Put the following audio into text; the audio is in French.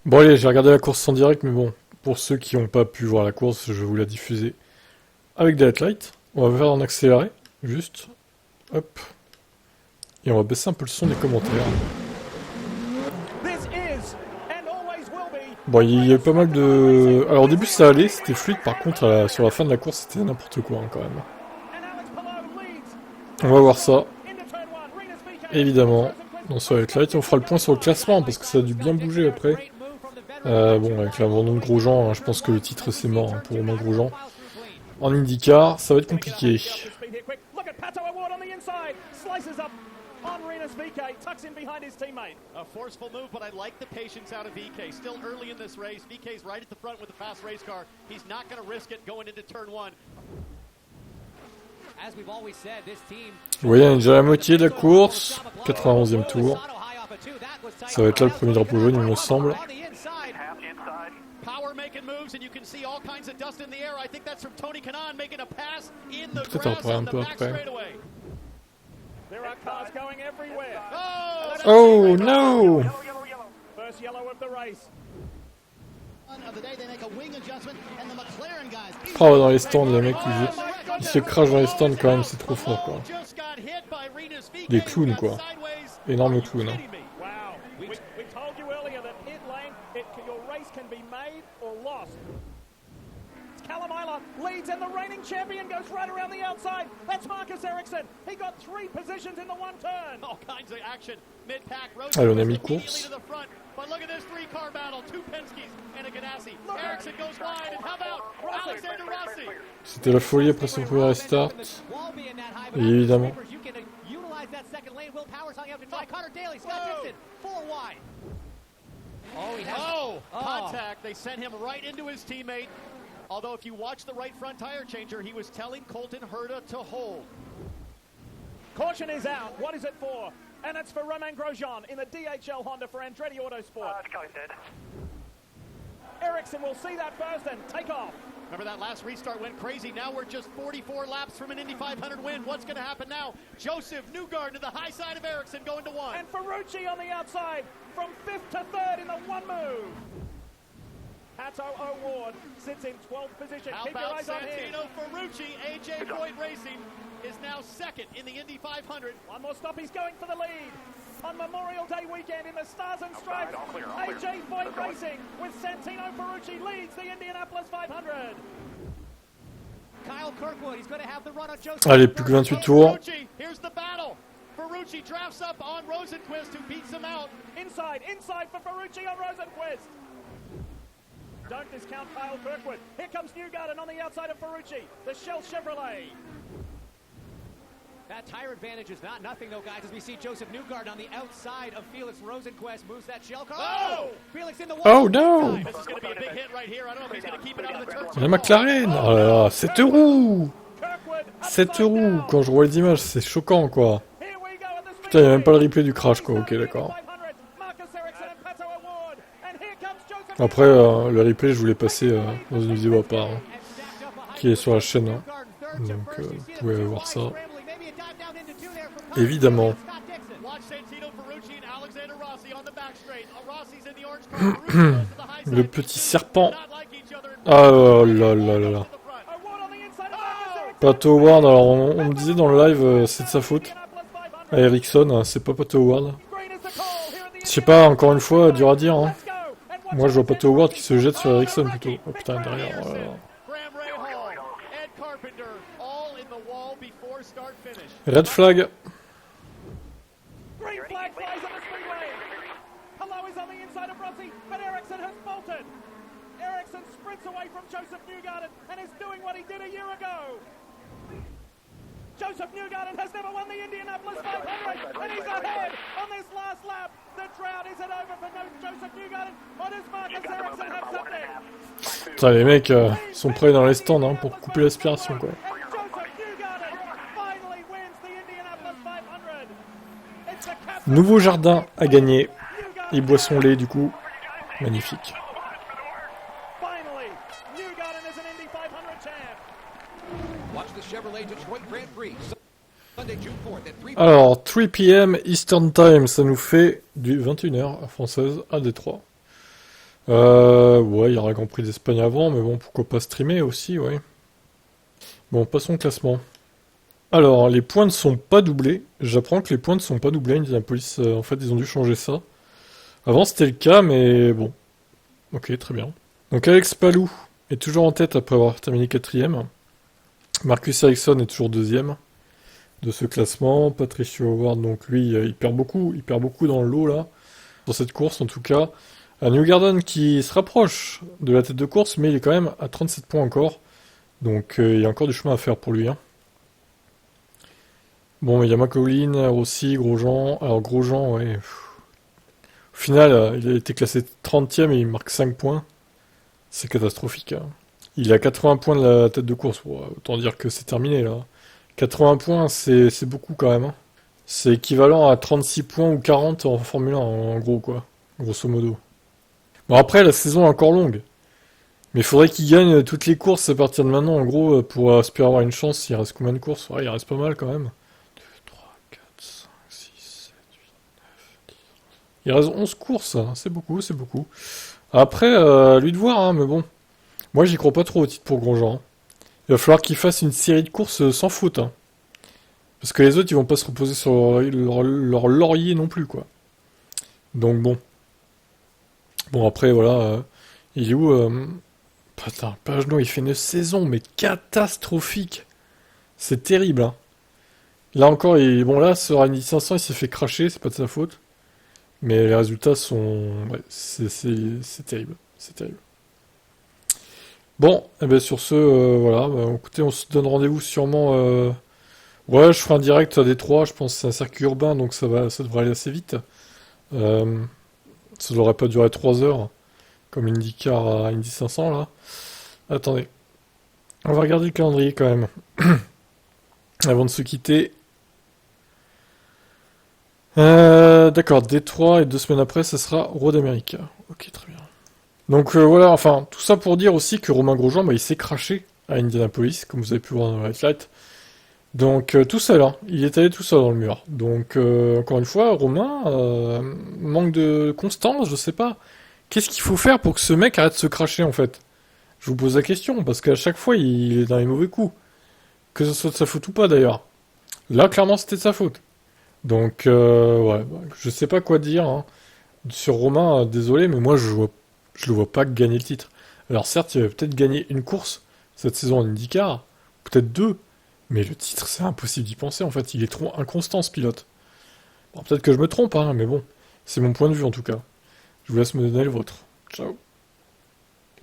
Bon allez, j'ai regardé la course en direct, mais bon, pour ceux qui n'ont pas pu voir la course, je vais vous la diffuser avec des headlights. On va faire en accéléré, juste. Hop. Et on va baisser un peu le son des commentaires. Bon, il y a eu pas mal de... Alors au début ça allait, c'était fluide, par contre sur la fin de la course c'était n'importe quoi quand même. On va voir ça, évidemment, dans ce headlight. On fera le point sur le classement, parce que ça a dû bien bouger après. Bon, avec l'abandon de Grosjean, hein, je pense que le titre c'est mort hein, pour Romain Grosjean. En IndyCar, ça va être compliqué. On Rinus VK, tucks in behind his teammate. A forceful move, but I like the patience out of VK. Still early in this race. VK's right at the front with a fast race car. He's not going to risk it going into turn one. As we've always said, this team... Vous voyez, on est déjà à la moitié de la course. 91e tour. Ça va être là le premier drapeau jaune, il me semble. Peut-être après, un peu après. Oh no! Oh, dans les stands, les mecs, ils se crachent dans les stands quand même, c'est trop fort quoi. Des clowns quoi. Énorme clown. Hein. Callum Isla leads and the reigning champion goes right around the outside. That's Marcus Ericsson. He got 3 positions in the one turn. All kinds of action. Mid-pack Allez, on a mis course. But look at this 3-car battle. 2 Penske's and a Ganassi. Ericsson goes wide and how about Alexander Rossi? C'était la folie après son premier restart. Et évidemment. Oh, contact. They sent him right into his teammate. Although if you watch the right front tire changer, he was telling Colton Herta to hold. Caution is out. What is it for? And it's for Romain Grosjean in the DHL Honda for Andretti Autosport. Ericsson will see that first and take off. Remember that last restart went crazy. Now we're just 44 laps from an Indy 500 win. What's going to happen now? Joseph Newgarden to the high side of Ericsson going to 1. And Ferrucci on the outside from 5th to 3rd in the one move. Pato O'Ward sits in 12th position. How Keep your eyes Santino on him. Ferrucci, AJ Foyt Racing is now 2nd in the Indy 500. One more stop, he's going for the lead. On Memorial Day weekend in the Stars and Stripes, AJ Foyt Racing with Santino Ferrucci leads the Indianapolis 500. Kyle Kirkwood, he's going to have the run on Joseph. Allez, plus que 28 tours. Here's the battle. Ferrucci drafts up on Rosenquist who beats him out. Inside for Ferrucci on Rosenquist. Don't discount Kyle Kirkwood. Here comes Newgarden on the outside of Ferrucci. The Shell Chevrolet. That tire advantage is not nothing, though, guys, as we see Joseph Newgarden on the outside of Felix Rosenquist. Moves that Shell car. Oh! Felix in the wall. Oh no! This is going to be a big hit right here. I don't know if he's going to keep it out of the turn. La McLaren! Oh là là, 7 roues! 7 roues! Quand je vois les images, c'est choquant quoi. Putain, il n'y a même pas le replay du crash quoi. Ok, d'accord. Après, le replay, je voulais passer dans une vidéo à part, hein, qui est sur la chaîne. Hein. Donc, vous pouvez voir ça. Évidemment. Le petit serpent. Ah là là là là. Pato Howard, alors on me disait dans le live, c'est de sa faute. À Ericsson, hein, c'est pas Pato Howard. Je sais pas, encore une fois, dur à dire. Hein. Moi je vois Pato Howard qui se jette sur Ericsson plutôt. Oh putain, derrière. Oh là là. Red flag. Green flag flies on the speedway. Hello is on the inside of Rossi, but Ericsson has bolted. Ericsson sprints away from Joseph Newgarden and is doing what he did a year ago. Joseph Newgarden has never won the Indianapolis 500 and he's ahead on this last lap. The drought isn't over for Joseph Newgarden. Or does Marcus Ericsson have something? Putain, les mecs sont prêts dans les stands hein, pour couper l'aspiration quoi. Nouveau jardin à gagner. Et boisson lait du coup. Magnifique. Alors, 3 p.m. Eastern Time, ça nous fait du 21h française à Détroit. Ouais, il y aura le Grand Prix d'Espagne avant, mais bon, pourquoi pas streamer aussi, ouais. Bon, passons au classement. Alors, les points ne sont pas doublés. J'apprends que les points ne sont pas doublés à Indianapolis. En fait, ils ont dû changer ça. Avant, c'était le cas, mais bon. Ok, très bien. Donc, Alex Palou est toujours en tête après avoir terminé 4ème. Marcus Ericsson est toujours 2ème de ce classement. Patricio Howard, donc lui, il perd beaucoup dans le lot, là. Dans cette course, en tout cas. Newgarden qui se rapproche de la tête de course, mais il est quand même à 37 points encore. Donc, il y a encore du chemin à faire pour lui, hein. Bon, il y a McLaughlin, Rossi, Grosjean. Alors, Grosjean, ouais. Au final, il a été classé 30ème et il marque 5 points. C'est catastrophique, hein. Il a 80 points de la tête de course. Bon, autant dire que c'est terminé, là. 80 points, c'est beaucoup quand même, hein. C'est équivalent à 36 points ou 40 en Formule 1, en gros, quoi. Grosso modo. Bon, après, la saison est encore longue. Mais il faudrait qu'il gagne toutes les courses à partir de maintenant, en gros, pour espérer avoir une chance. Il reste combien de courses? Ouais, il reste pas mal quand même. 2, 3, 4, 5, 6, 7, 8, 9, 10. Il reste 11 courses, hein. C'est beaucoup, c'est beaucoup. Après, lui de voir, hein, mais bon. Moi, j'y crois pas trop au titre pour Grosjean, hein. Il va falloir qu'il fasse une série de courses sans faute, hein. Parce que les autres, ils vont pas se reposer sur leur laurier non plus, quoi. Donc bon. Bon, après, voilà. Il est où Putain, Pagenaud, il fait une saison, mais catastrophique. C'est terrible, hein. Là encore, bon là, sur Indy 500, il s'est fait cracher, c'est pas de sa faute. Mais les résultats sont... Ouais, c'est terrible. C'est terrible. Bon, et bien sur ce, voilà. Bah, écoutez, on se donne rendez-vous sûrement... Ouais, je ferai un direct à Détroit, je pense que c'est un circuit urbain, donc ça devrait aller assez vite. Euh, Ça devrait pas durer 3 heures, comme IndyCar à Indy 500, là. Attendez. On va regarder le calendrier, quand même. Avant de se quitter. D'accord, Détroit, et 2 semaines après, ça sera Road America. Ok, très bien. Donc voilà, enfin, tout ça pour dire aussi que Romain Grosjean, bah, il s'est craché à Indianapolis, comme vous avez pu voir dans le highlight. Donc tout seul, hein. Il est allé tout seul dans le mur. Donc encore une fois, Romain, manque de constance, je sais pas. Qu'est-ce qu'il faut faire pour que ce mec arrête de se cracher en fait? Je vous pose la question, parce qu'à chaque fois il est dans les mauvais coups. Que ce soit de sa faute ou pas d'ailleurs. Là clairement c'était de sa faute. Donc ouais, je sais pas quoi dire, hein. Sur Romain, désolé, mais moi je le vois pas gagner le titre. Alors certes, il va peut-être gagner une course cette saison en IndyCar, peut-être 2. Mais le titre, c'est impossible d'y penser, en fait. Il est trop inconstant, ce pilote. Bon, peut-être que je me trompe, hein, mais bon. C'est mon point de vue, en tout cas. Je vous laisse me donner le vôtre. Ciao.